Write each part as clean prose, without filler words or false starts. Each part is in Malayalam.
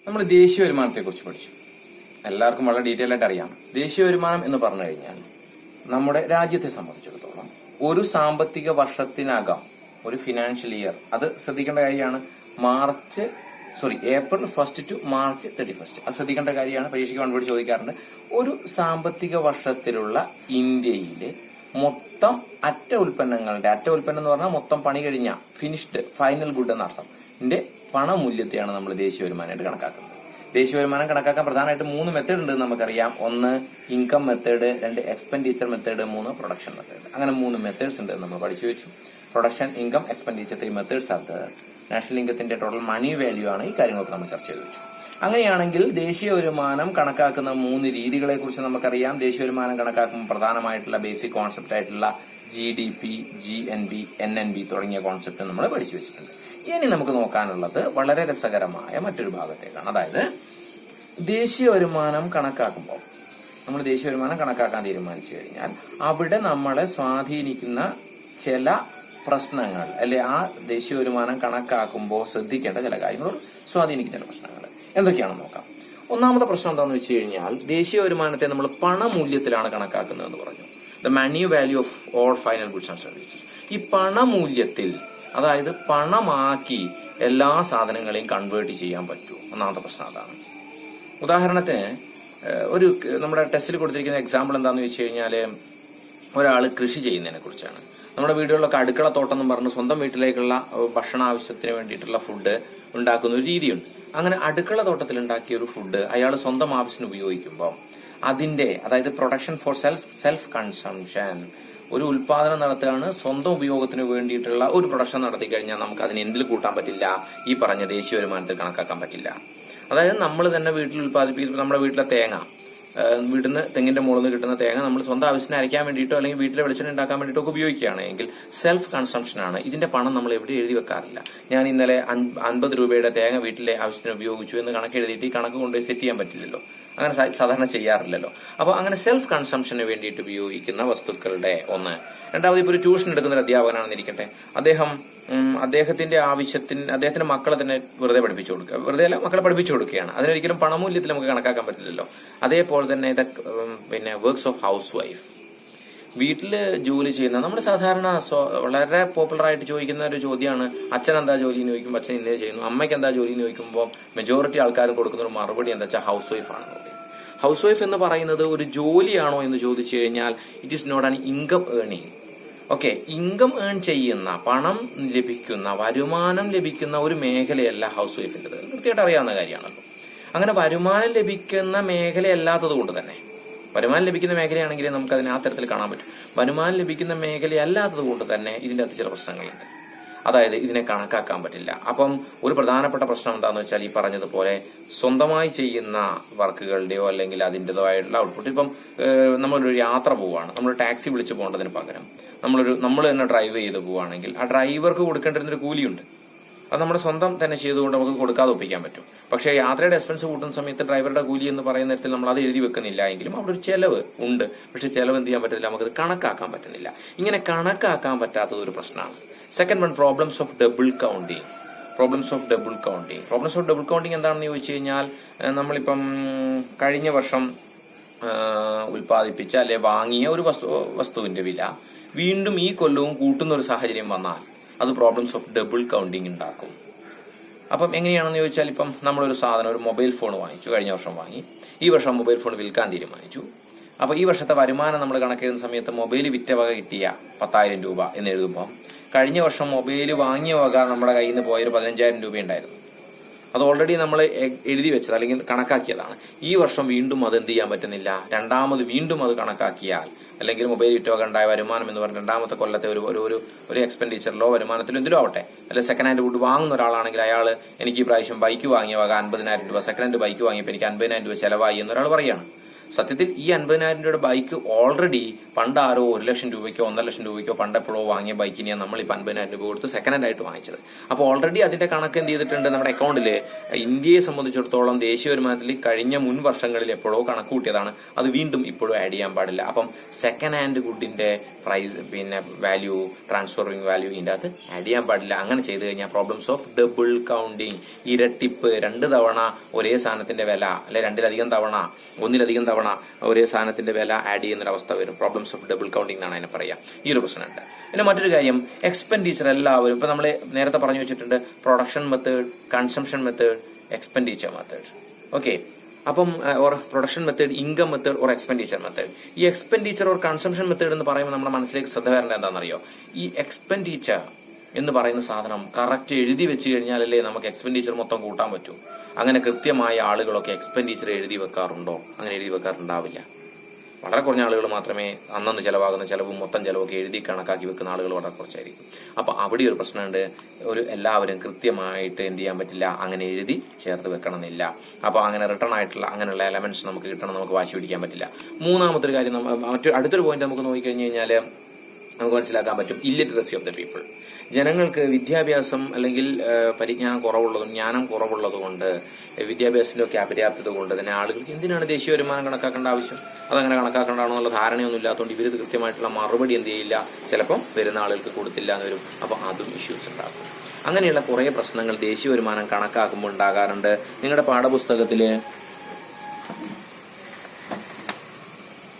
നമ്മൾ ദേശീയ വരുമാനത്തെക്കുറിച്ച് പഠിച്ചു. എല്ലാവർക്കും വളരെ ഡീറ്റെയിൽ ആയിട്ട് അറിയാം. ദേശീയ വരുമാനം എന്ന് പറഞ്ഞു കഴിഞ്ഞാൽ നമ്മുടെ രാജ്യത്തെ സംബന്ധിച്ചിടത്തോളം ഒരു സാമ്പത്തിക വർഷത്തിനകം, ഒരു ഫിനാൻഷ്യൽ ഇയർ, അത് ശ്രദ്ധിക്കേണ്ട കാര്യമാണ്. April 1 to March 31. അത് ശ്രദ്ധിക്കേണ്ട കാര്യമാണ്. പരീക്ഷയ്ക്ക് കണ്ടുപിടി ചോദിക്കാറുണ്ട്. ഒരു സാമ്പത്തിക വർഷത്തിലുള്ള ഇന്ത്യയിലെ മൊത്തം അറ്റ ഉൽപ്പന്നം എന്ന് പറഞ്ഞാൽ മൊത്തം പണി കഴിഞ്ഞ ഫിനിഷ്ഡ് ഫൈനൽ ഗുഡ് എന്നർത്ഥം പണമൂല്യത്തെയാണ് നമ്മൾ ദേശീയ വരുമാനമായിട്ട് കണക്കാക്കുന്നത്. ദേശീയ വരുമാനം കണക്കാക്കാൻ പ്രധാനമായിട്ട് 3 മെത്തേഡ് ഉണ്ട് നമുക്കറിയാം. 1 income method, 2 expenditure method, 3 production method. അങ്ങനെ 3 മെത്തേഡ്സ് ഉണ്ട് നമ്മൾ പഠിച്ചു വെച്ചു. പ്രൊഡക്ഷൻ, ഇൻകം, എക്സ്പെൻഡിച്ചർ, 3 മെത്തേഡ്സ് ആണ്. നാഷണൽ ഇൻകത്തിന്റെ ടോട്ടൽ മണി വാല്യൂ ആണ്. ഈ കാര്യങ്ങളൊക്കെ നമ്മൾ ചർച്ച ചെയ്ത് വെച്ചു. അങ്ങനെയാണെങ്കിൽ ദേശീയ വരുമാനം കണക്കാക്കുന്ന 3 രീതികളെ കുറിച്ച് നമുക്കറിയാം. ദേശീയ വരുമാനം കണക്കാക്കുമ്പോൾ പ്രധാനമായിട്ടുള്ള ബേസിക് കോൺസെപ്റ്റ് ആയിട്ടുള്ള GDP, GNB, NNB തുടങ്ങിയ കോൺസെപ്റ്റ് നമ്മൾ പഠിച്ചു വെച്ചിട്ടുണ്ട്. ഇനി നമുക്ക് നോക്കാനുള്ളത് വളരെ രസകരമായ മറ്റൊരു ഭാഗത്തേക്കാണ്. അതായത് ദേശീയ വരുമാനം കണക്കാക്കുമ്പോൾ നമ്മൾ ദേശീയ വരുമാനം കണക്കാക്കാൻ തീരുമാനിച്ചു കഴിഞ്ഞാൽ അവിടെ നമ്മളെ സ്വാധീനിക്കുന്ന ചില പ്രശ്നങ്ങൾ, അല്ലെ ആ ദേശീയ വരുമാനം കണക്കാക്കുമ്പോൾ ശ്രദ്ധിക്കേണ്ട ചില കാര്യങ്ങൾ സ്വാധീനിക്കുന്ന ചില പ്രശ്നങ്ങൾ എന്തൊക്കെയാണെന്ന് നോക്കാം. ഒന്നാമത്തെ പ്രശ്നം എന്താണെന്ന് വെച്ച് കഴിഞ്ഞാൽ ദേശീയ വരുമാനത്തെ നമ്മൾ പണമൂല്യത്തിലാണ് കണക്കാക്കുന്നതെന്ന് പറഞ്ഞു. The money value of all final goods and services. ഈ പണമൂല്യത്തിൽ, അതായത് പണമാക്കി എല്ലാ സാധനങ്ങളെയും കൺവേർട്ട് ചെയ്യാൻ പറ്റൂ. ഒന്നാമത്തെ പ്രശ്നം അതാണ്. ഉദാഹരണത്തിന് നമ്മുടെ ടെസ്റ്റിൽ കൊടുത്തിരിക്കുന്ന എക്സാമ്പിൾ എന്താണെന്ന് വെച്ച് കഴിഞ്ഞാൽ ഒരാൾ കൃഷി ചെയ്യുന്നതിനെ കുറിച്ചാണ്. നമ്മുടെ വീടുകളിലൊക്കെ അടുക്കള തോട്ടം എന്ന് പറഞ്ഞ് സ്വന്തം വീട്ടിലേക്കുള്ള ഭക്ഷണ ആവശ്യത്തിന് വേണ്ടിയിട്ടുള്ള ഫുഡ് ഉണ്ടാക്കുന്ന ഒരു രീതിയുണ്ട്. അങ്ങനെ അടുക്കള തോട്ടത്തിൽ ഉണ്ടാക്കിയ ഒരു ഫുഡ് അയാൾ സ്വന്തം ആവശ്യത്തിന് ഉപയോഗിക്കുമ്പോൾ അതിന്റെ, അതായത് പ്രൊഡക്ഷൻ ഫോർ സെൽഫ് കൺസംഷൻ, ഒരു ഉൽപാദനം നടത്തുകയാണ്, സ്വന്തം ഉപയോഗത്തിന് വേണ്ടിയിട്ടുള്ള ഒരു പ്രൊഡക്ഷൻ നടത്തി കഴിഞ്ഞാൽ നമുക്ക് അതിന് എന്തിൽ കൂട്ടാൻ പറ്റില്ല? ഈ പറഞ്ഞ ദേശീയ വരുമാനത്തിൽ കണക്കാക്കാൻ പറ്റില്ല. അതായത് നമ്മൾ തന്നെ വീട്ടിൽ ഉൽപ്പാദിപ്പിക്കുന്ന നമ്മുടെ വീട്ടിലെ തേങ്ങ, വീട്ടിൽ നിന്ന് തെങ്ങിന്റെ മുകളിൽ നിന്ന് കിട്ടുന്ന തേങ്ങ നമ്മൾ സ്വന്തം ആവശ്യത്തിന് അരയ്ക്കാൻ വേണ്ടിയിട്ടോ അല്ലെങ്കിൽ വീട്ടിലെ വെളിച്ചെണ്ണ ഉണ്ടാക്കാൻ വേണ്ടിയിട്ടോ ഒക്കെ ഉപയോഗിക്കുകയാണെങ്കിൽ സെൽഫ് കൺസംഷൻ ആണ്. ഇതിന്റെ പണം നമ്മൾ എവിടെ എഴുതി വെക്കാറില്ല. ഞാൻ ഇന്നലെ 50 രൂപയുടെ തേങ്ങ വീട്ടിലെ ആവശ്യത്തിന് ഉപയോഗിച്ചു എന്ന് കണക്ക് എഴുതിയിട്ട് ഈ കണക്ക് കൊണ്ടുപോയി സെറ്റ് ചെയ്യാൻ പറ്റില്ലല്ലോ. അങ്ങനെ സാധാരണ ചെയ്യാറില്ലല്ലോ. അപ്പോൾ അങ്ങനെ സെൽഫ് കൺസംഷന് വേണ്ടിയിട്ട് ഉപയോഗിക്കുന്ന വസ്തുക്കളുടെ ഒന്ന്. രണ്ടാമത്, ഇപ്പോൾ ഒരു ട്യൂഷൻ എടുക്കുന്ന ഒരു അധ്യാപകനാണെന്നിരിക്കട്ടെ, അദ്ദേഹത്തിന്റെ ആവശ്യത്തിന് അദ്ദേഹത്തിന്റെ മക്കളെ തന്നെ വെറുതെ പഠിപ്പിച്ചു കൊടുക്കുക, വെറുതെ അല്ല, മക്കളെ പഠിപ്പിച്ചു കൊടുക്കുകയാണ്. അതിനൊരിക്കലും പണമൂല്യത്തിൽ നമുക്ക് കണക്കാക്കാൻ പറ്റില്ലല്ലോ. അതേപോലെ തന്നെ വർക്ക്സ് ഓഫ് ഹൗസ് വൈഫ്, വീട്ടില് ജോലി ചെയ്യുന്ന, നമ്മൾ സാധാരണ വളരെ പോപ്പുലർ ആയിട്ട് ചോദിക്കുന്ന ഒരു ചോദ്യമാണ് അച്ഛൻ എന്താ ജോലി എന്ന് ചോദിക്കുമ്പോൾ അച്ഛൻ ഇന്നേ ചെയ്യുന്നു, അമ്മയ്ക്ക് എന്താ ജോലി എന്ന് ചോദിക്കുമ്പോൾ മെജോറിറ്റി ആൾക്കാർ കൊടുക്കുന്ന ഒരു മറുപടി എന്താ വെച്ചാൽ ഹൗസ് വൈഫ് ആണെന്ന് പറയും. ഹൗസ് വൈഫ് എന്ന് പറയുന്നത് ഒരു ജോലിയാണോ എന്ന് ചോദിച്ചു കഴിഞ്ഞാൽ it is not an income earning. Okay, income earn ചെയ്യുന്ന, പണം ലഭിക്കുന്ന, വരുമാനം ലഭിക്കുന്ന ഒരു മേഖലയല്ല ഹൗസ് വൈഫിൻ്റെത്. കൃത്യമായിട്ട് അറിയാവുന്ന കാര്യമാണല്ലോ. അങ്ങനെ വരുമാനം ലഭിക്കുന്ന മേഖലയല്ലാത്തത് കൊണ്ട് തന്നെ, വരുമാനം ലഭിക്കുന്ന മേഖലയാണെങ്കിൽ നമുക്ക് അതിനെ ആ തരത്തിൽ കാണാൻ പറ്റും. വരുമാനം ലഭിക്കുന്ന മേഖലയല്ലാത്തത് കൊണ്ട് തന്നെ ഇതിൻ്റെ അകത്ത് ചില പ്രശ്നങ്ങളുണ്ട്. അതായത് ഇതിനെ കണക്കാക്കാൻ പറ്റില്ല. അപ്പം ഒരു പ്രധാനപ്പെട്ട പ്രശ്നം എന്താണെന്ന് വെച്ചാൽ ഈ പറഞ്ഞതുപോലെ സ്വന്തമായി ചെയ്യുന്ന വർക്കുകളുടെയോ അല്ലെങ്കിൽ അതിൻ്റെതായിട്ടുള്ള ഔട്ട്പുട്ട്. ഇപ്പം നമ്മളൊരു യാത്ര പോവുകയാണ്, നമ്മൾ ടാക്സി വിളിച്ച് പോകേണ്ടതിന് പകരം നമ്മൾ തന്നെ ഡ്രൈവ് ചെയ്ത് പോവുകയാണെങ്കിൽ ആ ഡ്രൈവർക്ക് കൊടുക്കേണ്ടിരുന്നൊരു കൂലിയുണ്ട്. അത് നമ്മുടെ സ്വന്തം തന്നെ ചെയ്തുകൊണ്ട് നമുക്ക് കൊടുക്കാതെ ഒപ്പിക്കാൻ പറ്റും. പക്ഷേ യാത്രയുടെ എക്സ്പെൻസ് കൂട്ടുന്ന സമയത്ത് ഡ്രൈവറുടെ കൂലി എന്ന് പറയുന്ന തരത്തിൽ നമ്മൾ അത് എഴുതി വെക്കുന്നില്ല എങ്കിലും അവിടെ ഒരു ചെലവ് ഉണ്ട്. പക്ഷെ ചെലവ് എന്ത് ചെയ്യാൻ പറ്റില്ല, നമുക്കത് കണക്കാക്കാൻ പറ്റുന്നില്ല. ഇങ്ങനെ കണക്കാക്കാൻ പറ്റാത്തത് ഒരു പ്രശ്നമാണ്. Second one, problems of double counting. Problems of double counting എന്താണെന്ന് ചോദിച്ചു കഴിഞ്ഞാൽ നമ്മളിപ്പം കഴിഞ്ഞ വർഷം ഉൽപ്പാദിപ്പിച്ച അല്ലെ വാങ്ങിയ ഒരു വസ്തുവിന്റെ വില വീണ്ടും ഈ കൊല്ലവും കൂട്ടുന്ന ഒരു സാഹചര്യം വന്നാൽ അത് പ്രോബ്ലംസ് ഓഫ് ഡബിൾ കൗണ്ടിങ് ഉണ്ടാക്കും. അപ്പം എങ്ങനെയാണെന്ന് ചോദിച്ചാൽ, ഇപ്പം നമ്മളൊരു സാധനം, ഒരു മൊബൈൽ ഫോൺ വാങ്ങിച്ചു, കഴിഞ്ഞ വർഷം വാങ്ങി, ഈ വർഷം മൊബൈൽ ഫോൺ വിൽക്കാൻ തീരുമാനിച്ചു. അപ്പോൾ ഈ വർഷത്തെ വരുമാനം നമ്മൾ കണക്കെഴുതുന്ന സമയത്ത് മൊബൈൽ വിറ്റ വക കിട്ടിയ 10,000 രൂപ എന്ന് എഴുതുമ്പോൾ കഴിഞ്ഞ വർഷം മൊബൈൽ വാങ്ങിയ വക നമ്മുടെ കയ്യിൽ നിന്ന് പോയൊരു 15,000 രൂപ ഉണ്ടായിരുന്നു. അത് ഓൾറെഡി നമ്മൾ എഴുതി വെച്ചത് അല്ലെങ്കിൽ കണക്കാക്കിയതാണ്. ഈ വർഷം വീണ്ടും അത് എന്ത് ചെയ്യാൻ പറ്റുന്നില്ല, രണ്ടാമത് വീണ്ടും അത് കണക്കാക്കിയാൽ, അല്ലെങ്കിൽ മൊബൈൽ വിറ്റവക ഉണ്ടായ വരുമാനം എന്ന് പറഞ്ഞാൽ രണ്ടാമത്തെ കൊല്ലത്തെ ഒരു എക്സ്പെൻഡിച്ചറിലോ വരുമാനത്തിലോ എന്തിലോ ആവട്ടെ, അല്ലെങ്കിൽ സെക്കൻഡ് ഹാൻഡ് വുഡ് വാങ്ങുന്ന ഒരാളാണെങ്കിൽ അയാൾ എനിക്ക് ഈ പ്രാവശ്യം ബൈക്ക് വാങ്ങിയ വക 50,000 രൂപ, സെക്കൻഡ് ഹാൻഡ് ബൈക്ക് വാങ്ങിയപ്പോൾ എനിക്ക് 50,000 രൂപ ചെലവായി എന്നൊരാൾ പറയുകയാണ്. സത്യത്തിൽ ഈ 50,000 രൂപയുടെ ബൈക്ക് ഓൾറെഡി പണ്ട് ആരോ 1 ലക്ഷം രൂപയ്ക്കോ 1.5 ലക്ഷം രൂപയ്ക്കോ പണ്ടെപ്പോഴോ വാങ്ങിയ ബൈക്കിനെയാണ് നമ്മളിപ്പോൾ 50,000 രൂപ കൊടുത്ത് സെക്കൻഡ് ഹാൻഡ് ആയിട്ട് വാങ്ങിച്ചത്. അപ്പോൾ ഓൾറെഡി അതിന്റെ കണക്ക് എന്ത് ചെയ്തിട്ടുണ്ട് നമ്മുടെ അക്കൗണ്ടിൽ. ഇന്ത്യയെ സംബന്ധിച്ചിടത്തോളം ദേശീയ വരുമാനത്തിൽ കഴിഞ്ഞ മുൻ വർഷങ്ങളിൽ എപ്പോഴോ കണക്ക് കൂട്ടിയതാണ്. അത് വീണ്ടും ഇപ്പോഴും ആഡ് ചെയ്യാൻ പാടില്ല. അപ്പം സെക്കൻഡ് ഹാൻഡ് ഗുഡിന്റെ പ്രൈസ് പിന്നെ വാല്യൂ ട്രാൻസ്ഫറിങ് വാല്യൂ ഇതിൻ്റെ അകത്ത് ആഡ് ചെയ്യാൻ പാടില്ല. അങ്ങനെ ചെയ്ത് കഴിഞ്ഞാൽ പ്രോബ്ലംസ് ഓഫ് ഡബിൾ കൗണ്ടിങ്, ഇരട്ടിപ്പ്, 2 തവണ ഒരേ സാധനത്തിന്റെ വില അല്ലെ 2-ലധികം തവണ 1-ലധികം തവണ ഒരേ സാധനത്തിന്റെ വില ആഡ് ചെയ്യുന്നൊരവസ്ഥ വരും. പ്രോബ്ലംസ് ഓഫ് ഡബിൾ കൗണ്ടിങ് എന്നാണ് അതിനെ പറയുക. ഈ ഒരു പ്രശ്നമുണ്ട്. പിന്നെ മറ്റൊരു കാര്യം, എക്സ്പെൻഡിച്ചർ എല്ലാവരും ഇപ്പൊ നമ്മൾ നേരത്തെ പറഞ്ഞു വെച്ചിട്ടുണ്ട് production method, consumption method, expenditure method. Okay, അപ്പം or production method, income method or expenditure method. ഈ എക്സ്പെൻഡിച്ചർ ഓർ കൺസംഷൻ മെത്തേഡ് എന്ന് പറയുമ്പോൾ നമ്മുടെ മനസ്സിലേക്ക് ശ്രദ്ധ വരേണ്ടത് എന്താണെന്നറിയോ? ഈ എക്സ്പെൻഡിച്ചർ എന്ന് പറയുന്ന സാധനം കറക്റ്റ് എഴുതി വെച്ച് കഴിഞ്ഞാലല്ലേ നമുക്ക് എക്സ്പെൻഡിച്ചർ മൊത്തം കൂട്ടാൻ പറ്റൂ. അങ്ങനെ കൃത്യമായ ആളുകളൊക്കെ എക്സ്പെൻഡിച്ചർ എഴുതി വെക്കാറുണ്ടോ? അങ്ങനെ എഴുതി വെക്കാറുണ്ടാവില്ല. വളരെ കുറഞ്ഞ ആളുകൾ മാത്രമേ അന്നന്ന് ചെലവാകുന്ന ചെലവും മൊത്തം ചെലവൊക്കെ എഴുതി കണക്കാക്കി വെക്കുന്ന ആളുകൾ വളരെ കുറച്ചായിരിക്കും. അപ്പൊ അവിടെ ഒരു പ്രശ്നമുണ്ട്. എല്ലാവരും കൃത്യമായിട്ട് എന്ത് ചെയ്യാൻ പറ്റില്ല, അങ്ങനെ എഴുതി ചേർത്ത് വെക്കണമെന്നില്ല. അപ്പൊ അങ്ങനെ റിട്ടേൺ ആയിട്ടുള്ള അങ്ങനെയുള്ള എലമെന്റ്സ് നമുക്ക് കിട്ടണം, നമുക്ക് വാശി പിടിക്കാൻ പറ്റില്ല. മൂന്നാമത്തെ ഒരു കാര്യം, അടുത്തൊരു പോയിന്റ് നമുക്ക് നോക്കിക്കഴിഞ്ഞ് കഴിഞ്ഞാൽ നമുക്ക് മനസ്സിലാക്കാൻ പറ്റും ഇല്ലിറ്ററസി ഓഫ് ദ പീപ്പിൾ. ജനങ്ങൾക്ക് വിദ്യാഭ്യാസം അല്ലെങ്കിൽ ജ്ഞാനം കുറവുള്ളതുകൊണ്ട് വിദ്യാഭ്യാസത്തിന്റെ ഒക്കെ അപര്യാപ്തത കൊണ്ട് തന്നെ ആളുകൾക്ക് എന്തിനാണ് ദേശീയ വരുമാനം കണക്കാക്കേണ്ട ആവശ്യം, അതങ്ങനെ കണക്കാക്കേണ്ടതാണോ എന്നുള്ള ധാരണയൊന്നും ഇല്ലാത്തതുകൊണ്ട് ഇവർ കൃത്യമായിട്ടുള്ള മറുപടി എന്ത് ചെയ്യില്ല, ചിലപ്പം വരുന്ന ആളുകൾക്ക് കൊടുത്തില്ല എന്ന് വരും. അപ്പൊ അതും ഇഷ്യൂസ് ഉണ്ടാക്കും. അങ്ങനെയുള്ള കുറെ പ്രശ്നങ്ങൾ ദേശീയ വരുമാനം കണക്കാക്കുമ്പോൾ ഉണ്ടാകാറുണ്ട്. നിങ്ങളുടെ പാഠപുസ്തകത്തില്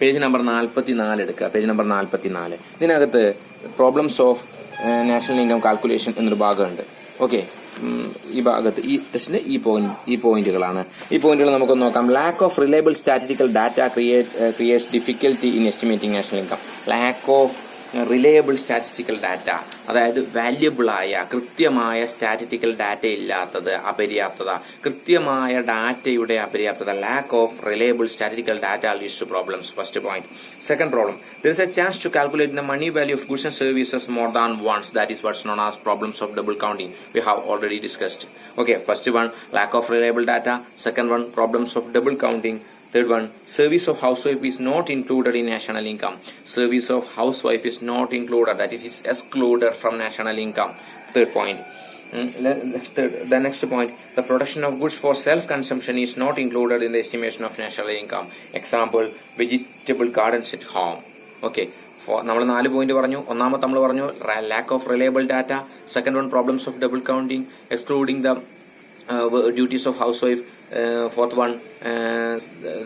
പേജ് നമ്പർ 44 എടുക്കുക. പേജ് നമ്പർ 44 ഇതിനകത്ത് problems of national income calculation എന്നൊരു ഭാഗമുണ്ട്. ഓക്കെ, ഈ ഭാഗത്ത് ഈ പോയിന്റുകളാണ്. ഈ പോയിന്റുകൾ നമുക്ക് നോക്കാം. Lack of reliable statistical data creates difficulty in estimating national income. Lack of reliable statistical data, അതായത് വാല്യബിൾ ആയ കൃത്യമായ സ്റ്റാറ്റിസ്റ്റിക്കൽ ഡാറ്റ ഇല്ലാത്തത്, അപര്യാപ്തത, കൃത്യമായ ഡാറ്റയുടെ അപര്യാപ്തത. Lack of reliable statistical data leads to problems. First point. Second problem, there is a chance to calculate the money value of goods and services more than once. That is what's known as problems of double counting. We have already discussed. Okay, first one, lack of reliable data. Second one, problems of double counting. Third one, service of housewife is not included in national income. Service of housewife is not included. That is, it's excluded from national income. Third point. The next point, the production of goods for self-consumption is not included in the estimation of national income. Example, vegetable gardens at home. Okay, നമ്മൾ 4 പോയിന്റ് പറഞ്ഞു. ഒന്നാമത്തെ നമ്മൾ പറഞ്ഞു lack of reliable data. Second one, problems of double counting, excluding the duties of housewife. Fourth one,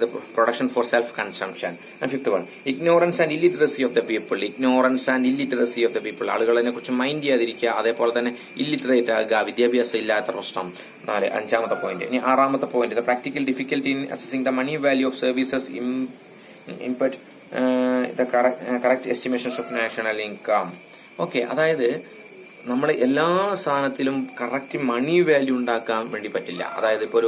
the production for self-consumption. And fifth one, ignorance and illiteracy of the people. Ignorance and illiteracy of the people. ആളുകളതിനെ കുറിച്ച് മൈൻഡ് ചെയ്യാതിരിക്കുക, അതേപോലെ തന്നെ ഇല്ലിറ്ററേറ്റ് ആകുക, വിദ്യാഭ്യാസം ഇല്ലാത്ത പ്രശ്നം. 5ാമത്തെ പോയിന്റ്. ഇനി 6ാമത്തെ point, the practical difficulty in assessing the money value of services input the correct estimations of national income. Okay, അതായത് നമ്മൾ എല്ലാ സാധനത്തിലും കറക്റ്റ് മണി വാല്യൂ ഉണ്ടാക്കാൻ വേണ്ടി പറ്റില്ല. അതായത് ഇപ്പോൾ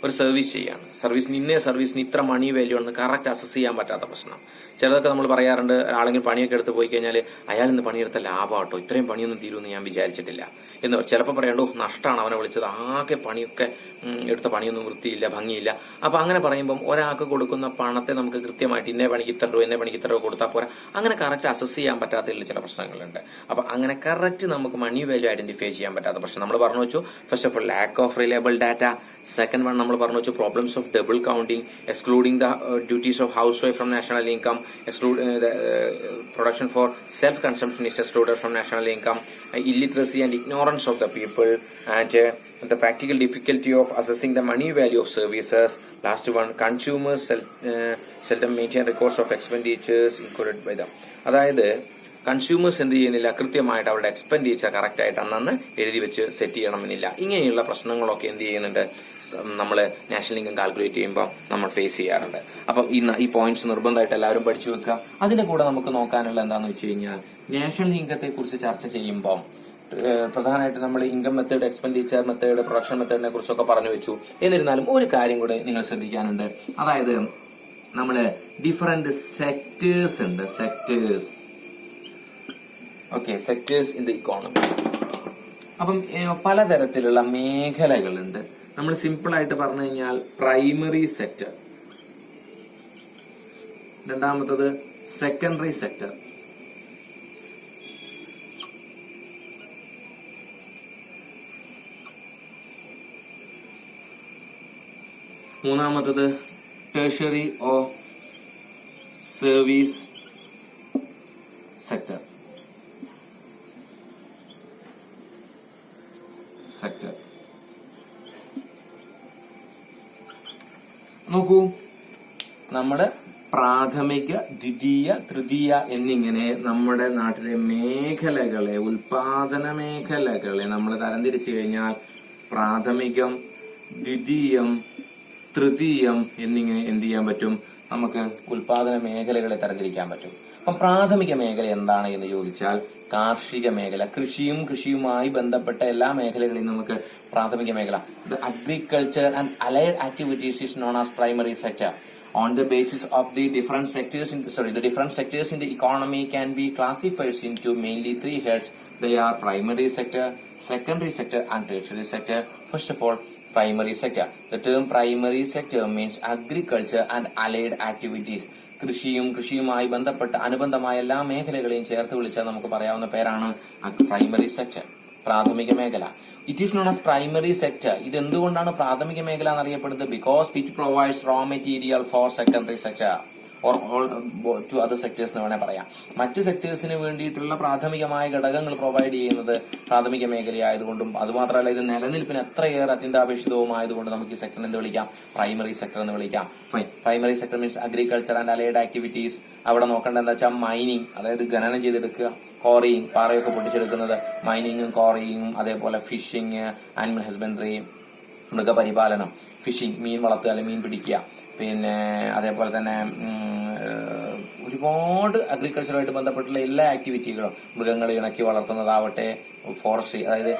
ഒരു സർവീസ് ചെയ്യാണ്, സർവീസിന് ഇത്ര മണി വാല്യൂ ആണെന്ന് കറക്റ്റ് അസസ് ചെയ്യാൻ പറ്റാത്ത പ്രശ്നം. ചിലതൊക്കെ നമ്മൾ പറയാറുണ്ട്, ആളെങ്കിലും പണിയൊക്കെ എടുത്ത് പോയി കഴിഞ്ഞാൽ അയാൾ ഇന്ന് പണിയെടുത്ത ലാഭമാട്ടോ, ഇത്രയും പണിയൊന്നും തീരുമെന്ന് ഞാൻ വിചാരിച്ചിട്ടില്ല എന്ന് ചിലപ്പോൾ പറയണ്ടോ, നഷ്ടമാണ് അവനെ വിളിച്ചത്, ആകെ പണിയൊക്കെ എടുത്ത പണിയൊന്നും വൃത്തിയില്ല, ഭംഗിയില്ല. അപ്പൊ അങ്ങനെ പറയുമ്പോൾ ഒരാൾക്ക് കൊടുക്കുന്ന പണത്തെ നമുക്ക് കൃത്യമായിട്ട് ഇന്നേ പണിക്ക് ഇത്ര രൂപ കൊടുത്താൽ പോരാ, അങ്ങനെ കറക്റ്റ് അസസ് ചെയ്യാൻ പറ്റാത്തതിൽ ചില പ്രശ്നങ്ങളുണ്ട്. അപ്പൊ അങ്ങനെ കറക്റ്റ് നമുക്ക് മണി വാല്യൂ ഐഡന്റിഫൈ ചെയ്യാൻ പറ്റാത്ത പ്രശ്നം നമ്മൾ പറഞ്ഞു വെച്ചു. First of all, lakh of reliable data. Second one നമ്മൾ പറഞ്ഞു വെച്ചു, problems of double counting, excluding the duties of house wife from national income, exclude production for self-consumption is excluded from national income, illiteracy and ignorance of the people, and the practical difficulty of assessing the money value of services. Last one, consumers seldom maintain records of expenditures incurred by them. അതായത് കൺസ്യൂമേഴ്സ് എന്ത് ചെയ്യുന്നില്ല, കൃത്യമായിട്ട് അവരുടെ എക്സ്പെൻഡിച്ചർ കറക്റ്റ് ആയിട്ട് അന്നന്ന് എഴുതി വെച്ച് സെറ്റ് ചെയ്യണമെന്നില്ല. ഇങ്ങനെയുള്ള പ്രശ്നങ്ങളൊക്കെ എന്ത് ചെയ്യുന്നുണ്ട്, നമ്മൾ നാഷണൽ ഇൻകം കാൽക്കുലേറ്റ് ചെയ്യുമ്പോൾ നമ്മൾ ഫേസ് ചെയ്യാറുണ്ട്. അപ്പം ഈ പോയിന്റ്സ് നിർബന്ധമായിട്ട് എല്ലാവരും പഠിച്ചു വെക്കുക. അതിന്റെ കൂടെ നമുക്ക് നോക്കാനുള്ള എന്താണെന്ന് വെച്ച് കഴിഞ്ഞാൽ, നാഷണൽ ഇൻകത്തെ കുറിച്ച് ചർച്ച ചെയ്യുമ്പോൾ പ്രധാനമായിട്ട് നമ്മൾ income method, expenditure method, production മെത്തേഡിനെ കുറിച്ചൊക്കെ പറഞ്ഞു വെച്ചു. എന്നിരുന്നാലും ഒരു കാര്യം കൂടെ നിങ്ങൾ ശ്രദ്ധിക്കാനുണ്ട്. അതായത് നമ്മള് ഡിഫറെന്റ് സെക്ടേഴ്സ് ഉണ്ട്, sectors. Okay, sectors in the economy. അപ്പം പലതരത്തിലുള്ള മേഖലകളുണ്ട്. നമ്മൾ സിമ്പിൾ ആയിട്ട് പറഞ്ഞു കഴിഞ്ഞാൽ പ്രൈമറി സെക്ടർ, രണ്ടാമത്തത് സെക്കൻഡറി സെക്ടർ. മൂന്നാമത്തത് ടെർഷ്യറി ഓർ സർവീസ് സെക്ടർ. നോക്കൂ, നമ്മുടെ പ്രാഥമിക, ദ്വിതീയ, തൃതീയ എന്നിങ്ങനെ നമ്മുടെ നാട്ടിലെ മേഖലകളെ, ഉൽപാദന മേഖലകളെ നമ്മൾ തരംതിരിച്ചു കഴിഞ്ഞാൽ പ്രാഥമികം, ദ്വിതീയം, തൃതീയം എന്നിങ്ങനെ എന്ത് ചെയ്യാൻ പറ്റും? നമുക്ക് ഉൽപാദന മേഖലകളെ തരംതിരിക്കാൻ പറ്റും. അപ്പം പ്രാഥമിക മേഖല എന്താണ് എന്ന് ചോദിച്ചാൽ കാർഷിക മേഖല, കൃഷിയുമായി ബന്ധപ്പെട്ട എല്ലാ മേഖലകളെയും നമുക്ക് പ്രാഥമിക മേഖല. The agriculture and allied activities is known as primary sector. On the basis of the different sectors in the economy can be classified into mainly three heads. They are primary sector, secondary sector and tertiary sector. First of all, primary sector. The term primary sector means agriculture and allied activities. കൃഷിയുമായി ബന്ധപ്പെട്ട അനുബന്ധമായ എല്ലാ മേഖലകളെയും ചേർത്ത് വിളിച്ചാൽ നമുക്ക് പറയാവുന്ന പേരാണ് പ്രൈമറി സെക്ടർ, പ്രാഥമിക മേഖല. It is known as primary sector. ഇത് എന്തുകൊണ്ടാണ് പ്രാഥമിക മേഖല എന്നറിയപ്പെടുന്നത്? Because it provides raw material for secondary sector or to other sectors എന്ന് വേണേൽ പറയാം. മറ്റ് സെക്ടേഴ്സിന് വേണ്ടിയിട്ടുള്ള പ്രാഥമികമായ ഘടകങ്ങൾ പ്രൊവൈഡ് ചെയ്യുന്നത് പ്രാഥമിക മേഖലയായതുകൊണ്ടും അതുമാത്രമല്ല ഇത് നിലനിൽപ്പിന് എത്രയേറെ അത്യന്താപേക്ഷിതവുമായതുകൊണ്ട് നമുക്ക് ഈ സെക്ടർ എന്ത് വിളിക്കാം? പ്രൈമറി സെക്ടർ എന്ന് വിളിക്കാം. Primary sector means agriculture and allied activities. അവിടെ നോക്കേണ്ടത് എന്താ വെച്ചാൽ മൈനിങ്, അതായത് ഖനനം ചെയ്തെടുക്കുക, കോറിയിങ്, പാറയൊക്കെ പൊട്ടിച്ചെടുക്കുന്നത്, മൈനിങ്ങും കോറിയിങ്ങും, അതേപോലെ ഫിഷിങ്, ആനിമൽ ഹസ്ബൻഡറി, മൃഗപരിപാലനം, ഫിഷിംഗ്, മീൻ വളർത്തുക അല്ലെങ്കിൽ മീൻ പിടിക്കുക, പിന്നെ അതേപോലെ തന്നെ ഒരുപാട് അഗ്രികൾച്ചറുമായിട്ട് ബന്ധപ്പെട്ടുള്ള എല്ലാ ആക്ടിവിറ്റികളും, മൃഗങ്ങളെ ഇണക്കി വളർത്തുന്നതാവട്ടെ, ഫോറസ്ട്രി അതായത്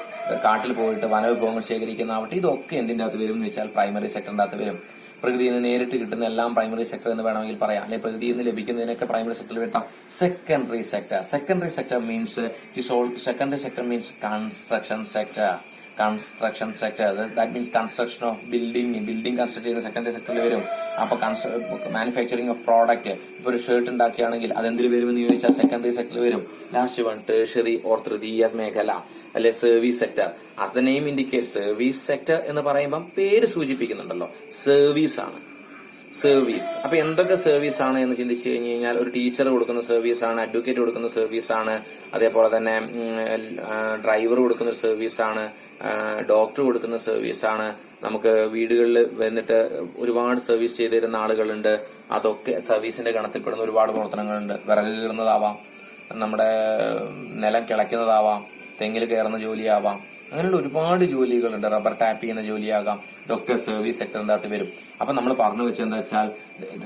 കാട്ടിൽ പോയിട്ട് വനവിഭവങ്ങൾ ശേഖരിക്കുന്നതാവട്ടെ, ഇതൊക്കെ എന്തിൻ്റെ അകത്ത് വരും എന്ന് വെച്ചാൽ പ്രൈമറി സെക്ടറിന്റെ അകത്ത് വരും. പ്രകൃതിയിൽ നിന്ന് നേരിട്ട് കിട്ടുന്ന എല്ലാം പ്രൈമറി സെക്ടർ എന്ന് വേണമെങ്കിൽ പറയാം, അല്ലെങ്കിൽ പ്രകൃതിയിൽ നിന്ന് ലഭിക്കുന്നതിനൊക്കെ പ്രൈമറി സെക്ടറിൽ വരുത്താം. Secondary sector means construction sector. That means construction of building construct ചെയ്യുന്ന സെക്കൻഡറി സെക്ടറിൽ വരും. അപ്പൊ മാനുഫാക്ചറിംഗ് ഓഫ് പ്രോഡക്റ്റ്, ഇപ്പൊ ഒരു ഷർട്ട് ഉണ്ടാക്കുകയാണെങ്കിൽ അതെന്തിൽ വരുമെന്ന് ചോദിച്ചാൽ സെക്കൻഡറി സെക്ടറിൽ വരും. ലാസ്റ്റ് വൺ ടെർഷ്യറി ഓർ തൃതീയ മേഖല അല്ലെ service sector. As the name indicate, service sector എന്ന് പറയുമ്പോൾ പേര് സൂചിപ്പിക്കുന്നുണ്ടല്ലോ, സർവീസ് ആണ്. സർവീസ് അപ്പൊ എന്തൊക്കെ സർവീസ് ആണ് എന്ന് ചിന്തിച്ചു കഴിഞ്ഞു കഴിഞ്ഞാൽ ഒരു ടീച്ചർ കൊടുക്കുന്ന സർവീസ് ആണ്, അഡ്വക്കേറ്റ് കൊടുക്കുന്ന സർവീസ് ആണ്, അതേപോലെ തന്നെ ഡ്രൈവർ കൊടുക്കുന്ന ഒരു സർവീസ് ആണ്, ഡോക്ടർ കൊടുക്കുന്ന സർവീസ് ആണ്, നമുക്ക് വീടുകളിൽ വന്നിട്ട് ഒരുപാട് സർവീസ് ചെയ്തു തരുന്ന ആളുകളുണ്ട്. അതൊക്കെ സർവീസിന്റെ ഗണത്തിൽപ്പെടുന്ന ഒരുപാട് പ്രവർത്തനങ്ങളുണ്ട്. വിറക് കീറുന്നതാവാം, നമ്മുടെ നിലം കിളയ്ക്കുന്നതാവാം, തെങ്ങിൽ കയറുന്ന ജോലിയാവാം, അങ്ങനെയുള്ള ഒരുപാട് ജോലികളുണ്ട്. റബ്ബർ ടാപ്പ് ചെയ്യുന്ന ജോലിയാകാം, ഇതൊക്കെ സർവീസ് സെക്ടറിന്റെ അകത്ത് വരും. അപ്പൊ നമ്മൾ പറഞ്ഞു വെച്ചെന്താ വെച്ചാൽ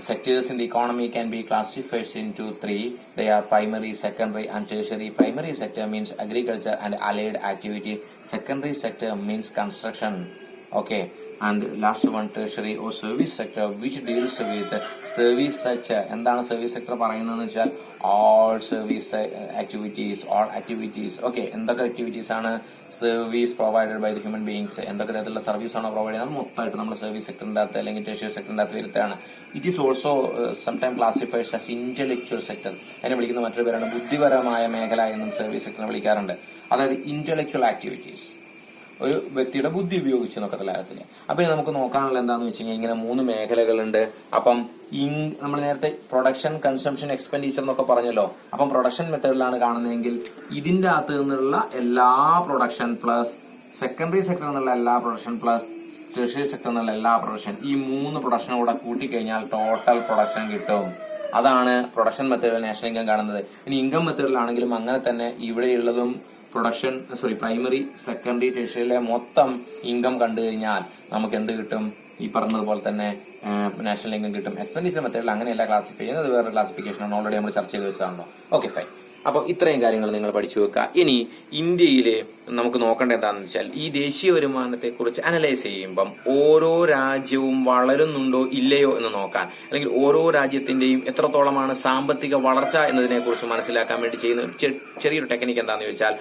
sectors in the economy can be classified into three. They are primary, secondary and tertiary. Primary sector means agriculture and allied activity. Secondary sector means construction. Okay. And last one, tertiary or service sector, which deals with service sector. എന്താണ് സർവീസ് സെക്ടർ പറയുന്നതെന്ന് വെച്ചാൽ all service activities. Okay, എന്തൊക്കെ ആക്ടിവിറ്റീസ് ആണ് service provided by the human beings, എന്തൊക്കെ തരത്തിലുള്ള സർവീസ് ആണോ പ്രൊവൈഡ് ചെയ്യുന്നത് മൊത്തമായിട്ട് നമ്മൾ സർവീസ് സെക്ടറിന്റെ അകത്ത് അല്ലെങ്കിൽ ടെർഷ്യറി സെക്ടറിന്റെ അകത്ത് വരുത്താണ്. It is also sometime classified as intellectual sector. അതിനെ വിളിക്കുന്ന മറ്റൊരു പേരാണ് ബുദ്ധിപരമായ മേഖല എന്നും സർവീസ് സെക്ടറിനെ വിളിക്കാറുണ്ട്. അതായത് ഇന്റലക്ച്വൽ ആക്ടിവിറ്റീസ്, ഒരു വ്യക്തിയുടെ ബുദ്ധി ഉപയോഗിച്ച് എന്നൊക്കെ കാര്യത്തില്. അപ്പൊ നമുക്ക് നോക്കാനുള്ള എന്താന്ന് വെച്ച് കഴിഞ്ഞാൽ ഇങ്ങനെ 3 മേഖലകളുണ്ട്. അപ്പം നമ്മൾ നേരത്തെ പ്രൊഡക്ഷൻ, കൺസംഷൻ, എക്സ്പെൻഡിച്ചർ എന്നൊക്കെ പറഞ്ഞല്ലോ. അപ്പം പ്രൊഡക്ഷൻ മെത്തേഡിലാണ് കാണുന്നതെങ്കിൽ ഇതിന്റെ അകത്ത് നിന്നുള്ള എല്ലാ പ്രൊഡക്ഷൻ പ്ലസ് സെക്കൻഡറി സെക്ടർ എന്നുള്ള എല്ലാ പ്രൊഡക്ഷൻ പ്ലസ് ടെർഷ്യറി സെക്ടർ എന്നുള്ള എല്ലാ പ്രൊഡക്ഷൻ, ഈ 3 പ്രൊഡക്ഷനും കൂടെ കൂട്ടിക്കഴിഞ്ഞാൽ ടോട്ടൽ പ്രൊഡക്ഷൻ കിട്ടും. അതാണ് പ്രൊഡക്ഷൻ മെത്തേഡിൽ നാഷണൽ ഇൻകം കാണുന്നത്. ഇനി ഇൻകം മെത്തേഡിലാണെങ്കിലും അങ്ങനെ തന്നെ ഇവിടെയുള്ളതും പ്രൈമറി, സെക്കൻഡറി, ടെർഷ്യറിയിലെ മൊത്തം ഇൻകം കണ്ടു കഴിഞ്ഞാൽ നമുക്ക് എന്ത് കിട്ടും? ഈ പറഞ്ഞതുപോലെ തന്നെ നാഷണൽ ഇൻകം കിട്ടും. എക്സ്പെൻഡിച്ചർ മെത്തേഡിൽ അങ്ങനെയല്ല ക്ലാസിഫൈ ചെയ്യുന്നത്, വേറെ ക്ലാസിഫിക്കേഷൻ ആണ്, ഓൾറെഡി നമ്മൾ ചർച്ച ചെയ്ത് വെച്ചതാണല്ലോ. Okay, fine. അപ്പൊ ഇത്രയും കാര്യങ്ങൾ നിങ്ങൾ പഠിച്ചു വെക്കുക. ഇനി ഇന്ത്യയില് നമുക്ക് നോക്കേണ്ട എന്താണെന്ന് വെച്ചാൽ ഈ ദേശീയ വരുമാനത്തെ കുറിച്ച് അനലൈസ് ചെയ്യുമ്പം ഓരോ രാജ്യവും വളരുന്നുണ്ടോ ഇല്ലയോ എന്ന് നോക്കാൻ, അല്ലെങ്കിൽ ഓരോ രാജ്യത്തിന്റെയും എത്രത്തോളമാണ് സാമ്പത്തിക വളർച്ച എന്നതിനെ കുറിച്ച് മനസ്സിലാക്കാൻ വേണ്ടി ചെയ്യുന്ന ചെറിയൊരു ടെക്നിക്ക് എന്താണെന്ന് ചോദിച്ചാൽ,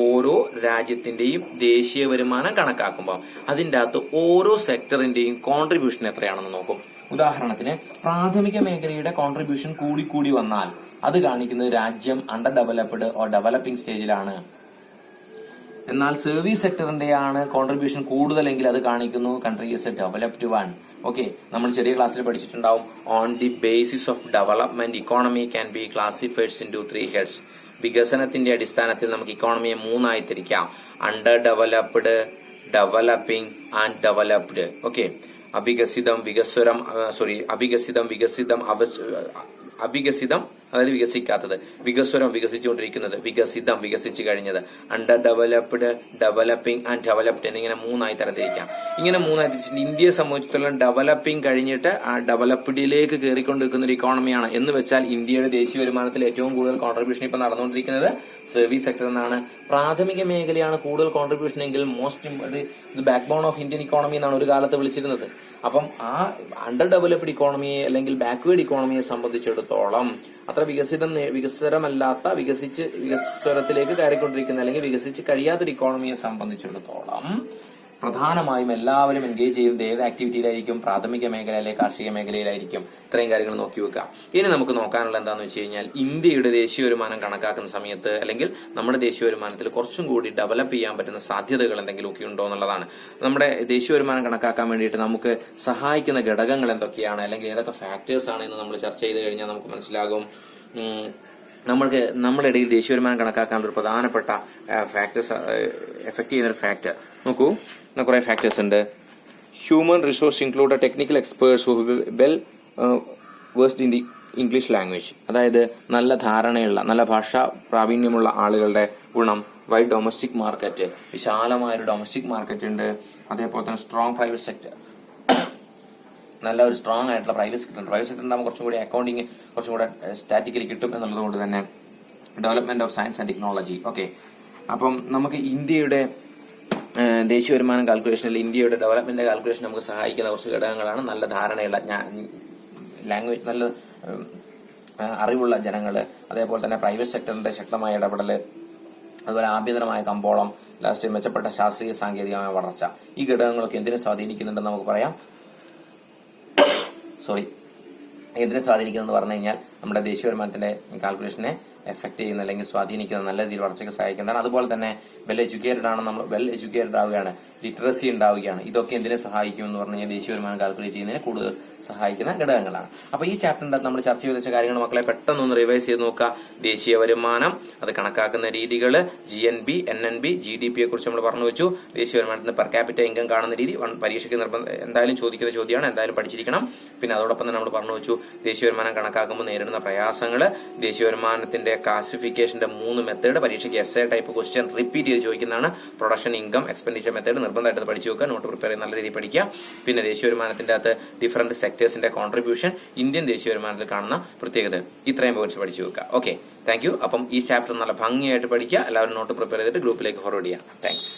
ഓരോ രാജ്യത്തിന്റെയും ദേശീയ വരുമാനം കണക്കാക്കുമ്പോൾ അതിൻ്റെ അകത്ത് ഓരോ സെക്ടറിന്റെയും കോൺട്രിബ്യൂഷൻ എത്രയാണെന്ന് നോക്കും. ഉദാഹരണത്തിന് പ്രാഥമിക മേഖലയുടെ കോൺട്രിബ്യൂഷൻ കൂടി വന്നാൽ അത് കാണിക്കുന്നത് രാജ്യം അണ്ടർ ഡെവലപ്ഡ് ഓർ ഡെവലപ്പിംഗ് സ്റ്റേജിലാണ്. എന്നാൽ സർവീസ് സെക്ടറിന്റെയാണ് കോൺട്രിബ്യൂഷൻ കൂടുതലെങ്കിൽ അത് കാണിക്കുന്നു country is a developed one. Okay, നമ്മൾ ചെറിയ ക്ലാസ്സിൽ പഠിച്ചിട്ടുണ്ടാവും. On the basis of development economy can be classified into 3 heads. വികസനത്തിന്റെ അടിസ്ഥാനത്തിൽ നമുക്ക് ഇക്കോണമിയെ 3 ആയി തിരിക്കാം: underdeveloped, developing and developed. Okay, അവികസിതം അതായത് വികസിക്കാത്തത്, വികസ്വരം വികസിച്ചുകൊണ്ടിരിക്കുന്നത്, വികസിതം വികസിച്ചു കഴിഞ്ഞത്, underdeveloped, developing and developed എന്നിങ്ങനെ 3 ആയി തരംതിരിക്കാം. ഇങ്ങനെ 3 ആയി തിരിച്ചിട്ട് ഇന്ത്യയെ സംബന്ധിച്ചിടത്തോളം ഡെവലപ്പിംഗ് കഴിഞ്ഞിട്ട് ആ ഡെവലപ്ഡിലേക്ക് കയറിക്കൊണ്ടിരിക്കുന്ന ഒരു ഇക്കോണമിയാണ്. എന്ന് വെച്ചാൽ ഇന്ത്യയുടെ ദേശീയ വരുമാനത്തിൽ ഏറ്റവും കൂടുതൽ കോൺട്രിബ്യൂഷൻ ഇപ്പൊ നടന്നുകൊണ്ടിരിക്കുന്നത് സർവീസ് സെക്ടർ എന്നാണ്. പ്രാഥമിക മേഖലയാണ് കൂടുതൽ കോൺട്രിബ്യൂഷൻ എങ്കിൽ ഇത് backbone of Indian economy എന്നാണ് ഒരു കാലത്ത് വിളിച്ചിരുന്നത്. അപ്പം ആ അണ്ടർ ഡെവലപ്ഡ് ഇക്കോണമിയെ അല്ലെങ്കിൽ ബാക്ക്വേർഡ് ഇക്കോണമിയെ സംബന്ധിച്ചിടത്തോളം അത്ര വികസനമല്ലാത്ത വികസ്വരത്തിലേക്ക് കയറിക്കൊണ്ടിരിക്കുന്ന അല്ലെങ്കിൽ വികസിച്ച് കഴിയാത്തൊരു ഇക്കോണമിയെ സംബന്ധിച്ചിടത്തോളം പ്രധാനമായും എല്ലാവരും എൻഗേജ് ചെയ്യുന്നത് ഏത് ആക്ടിവിറ്റിയിലായിരിക്കും? പ്രാഥമിക മേഖലയിലെ കാർഷിക മേഖലയിലായിരിക്കും. ഇത്രയും കാര്യങ്ങൾ നോക്കി വെക്കുക. ഇനി നമുക്ക് നോക്കാനുള്ള എന്താണെന്ന് വെച്ച് കഴിഞ്ഞാൽ ഇന്ത്യയുടെ ദേശീയ വരുമാനം കണക്കാക്കുന്ന സമയത്ത് അല്ലെങ്കിൽ നമ്മുടെ ദേശീയ വരുമാനത്തിൽ കുറച്ചും കൂടി ഡെവലപ്പ് ചെയ്യാൻ പറ്റുന്ന സാധ്യതകൾ എന്തെങ്കിലുമൊക്കെ ഉണ്ടോ എന്നുള്ളതാണ്. നമ്മുടെ ദേശീയ വരുമാനം കണക്കാക്കാൻ വേണ്ടിയിട്ട് നമുക്ക് സഹായിക്കുന്ന ഘടകങ്ങൾ എന്തൊക്കെയാണ് അല്ലെങ്കിൽ ഏതൊക്കെ ഫാക്ടേഴ്സ് ആണ് എന്ന് നമ്മൾ ചർച്ച ചെയ്ത് കഴിഞ്ഞാൽ നമുക്ക് മനസ്സിലാകും. നമ്മുടെ ഇടയിൽ ദേശീയ വരുമാനം കണക്കാക്കാനുള്ള ഒരു പ്രധാനപ്പെട്ട ഫാക്ടേഴ്സ് എഫക്ട് ചെയ്യുന്ന ഒരു ഫാക്ടർ നോക്കൂ. കുറെ ഫാക്ടേഴ്സ് ഉണ്ട്. Human resource include technical experts who well versed in the English language. അതായത് നല്ല ധാരണയുള്ള, നല്ല ഭാഷാ പ്രാവീണ്യമുള്ള ആളുകളുടെ ഗുണം. വൈഡ് ഡൊമസ്റ്റിക് മാർക്കറ്റ്, വിശാലമായൊരു ഡൊമസ്റ്റിക് മാർക്കറ്റ് ഉണ്ട്. അതേപോലെ തന്നെ സ്ട്രോങ് പ്രൈവറ്റ് സെക്ടർ, നല്ല ഒരു സ്ട്രോങ് ആയിട്ടുള്ള പ്രൈവറ്റ് സെക്ടർ ഉണ്ടാകുമ്പോൾ കുറച്ചും കൂടി അക്കൗണ്ടിങ് കുറച്ചും കൂടെ സ്റ്റാറ്റിക്കലി കിട്ടും എന്നുള്ളത് കൊണ്ട് തന്നെ development of science and technology. Okay, അപ്പം നമുക്ക് ഇന്ത്യയുടെ ദേശീയ വരുമാനം കാൽക്കുലേഷനിൽ ഇന്ത്യയുടെ ഡെവലപ്മെന്റ് കാൽക്കുലേഷൻ നമുക്ക് സഹായിക്കുന്ന കുറച്ച് ഘടകങ്ങളാണ്. നല്ല ധാരണയുള്ള ലാംഗ്വേജ്, നല്ല അറിവുള്ള ജനങ്ങള്, അതേപോലെ തന്നെ പ്രൈവറ്റ് സെക്ടറിന്റെ ശക്തമായ ഇടപെടല്, അതുപോലെ ആഭ്യന്തരമായ കമ്പോളം, ലാസ്റ്റ് മെച്ചപ്പെട്ട ശാസ്ത്രീയ സാങ്കേതികമായ വളർച്ച. ഈ ഘടകങ്ങളൊക്കെ എന്തിനെ സ്വാധീനിക്കുന്നുണ്ടെന്ന് നമുക്ക് പറയാം. എന്തിനെ സ്വാധീനിക്കുന്നതെന്ന് പറഞ്ഞു കഴിഞ്ഞാൽ നമ്മുടെ ദേശീയ വരുമാനത്തിന്റെ കാൽക്കുലേഷനെ എഫക്ട് ചെയ്യുന്ന അല്ലെങ്കിൽ സ്വാധീനിക്കുന്ന, നല്ല രീതിയിൽ വളർച്ചയ്ക്ക് സഹായിക്കുന്നതാണ്. അതുപോലെ തന്നെ വെൽ എഡ്യൂക്കേറ്റഡ് ആവുകയാണ്, ലിറ്ററസി ഉണ്ടാവുകയാണ്. ഇതൊക്കെ എന്തിനെ സഹായിക്കും എന്ന് പറഞ്ഞു കഴിഞ്ഞാൽ ദേശീയ വരുമാനം കാൽക്കുലേറ്റ് ചെയ്യുന്നതിന് കൂടുതൽ സഹായിക്കുന്ന ഘടകങ്ങളാണ്. അപ്പൊ ഈ ചാപ്റ്ററിന്റെ നമ്മൾ ചർച്ച ചെയ്ത് വെച്ച കാര്യങ്ങൾ മക്കളെ പെട്ടെന്നൊന്ന് റിവൈസ് ചെയ്ത് നോക്കുക. ദേശീയ വരുമാനം, അത് കണക്കാക്കുന്ന രീതികൾ, GNB, NNB, GDP യെ കുറിച്ച് നമ്മൾ പറഞ്ഞു വെച്ചു. ദേശീയ വരുമാനത്തിന് പെർ ക്യാപിറ്റ ഇൻകം കാണുന്ന രീതി പരീക്ഷയ്ക്ക് എന്തായാലും ചോദിക്കുന്ന ചോദ്യമാണ്, എന്തായാലും പഠിച്ചിരിക്കണം. പിന്നെ അതോടൊപ്പം തന്നെ നമ്മൾ പറഞ്ഞു വെച്ചു ദേശീയ വരുമാനം കണക്കാക്കുമ്പോൾ നേരിടുന്ന പ്രയാസങ്ങൾ, ദേശീയ വരുമാനത്തിന്റെ ക്ലാസിഫിക്കേഷന്റെ 3 മെത്തേഡ്, പരീക്ഷയ്ക്ക് എസ്എ ടൈപ്പ് ക്വസ്റ്റ്യൻ റിപ്പീറ്റ് ചെയ്ത് ചോദിക്കുന്നതാണ്. പ്രൊഡക്ഷൻ, ഇൻകം, എക്സ്പെൻഡിച്ചർ മെത്തേഡ് നിർബന്ധമായിട്ട് പഠിച്ചു വെക്കുക. നോട്ട് പ്രിപ്പയർ ചെയ്ത് നല്ല രീതിയിൽ പഠിക്കുക. പിന്നെ ദേശീയ വരുമാനത്തിന്റെ അകത്ത് ഡിഫറന്റ് സെക്ടേഴ്സിന്റെ കോൺട്രിബ്യൂഷൻ, ഇന്ത്യൻ ദേശീയ വരുമാനത്തിൽ കാണുന്ന പ്രത്യേകത, ഇത്രയും പോയിന്റ്സ് പഠിച്ചു വെക്കുക. Okay, thank you. അപ്പം ഈ ചാപ്റ്റർ നല്ല ഭംഗിയായിട്ട് പഠിക്കുക. എല്ലാവരും നോട്ട് പ്രിപ്പയർ ചെയ്തിട്ട് ഗ്രൂപ്പിലേക്ക് ഫോർവേഡ് ചെയ്യാം. താങ്ക്സ്.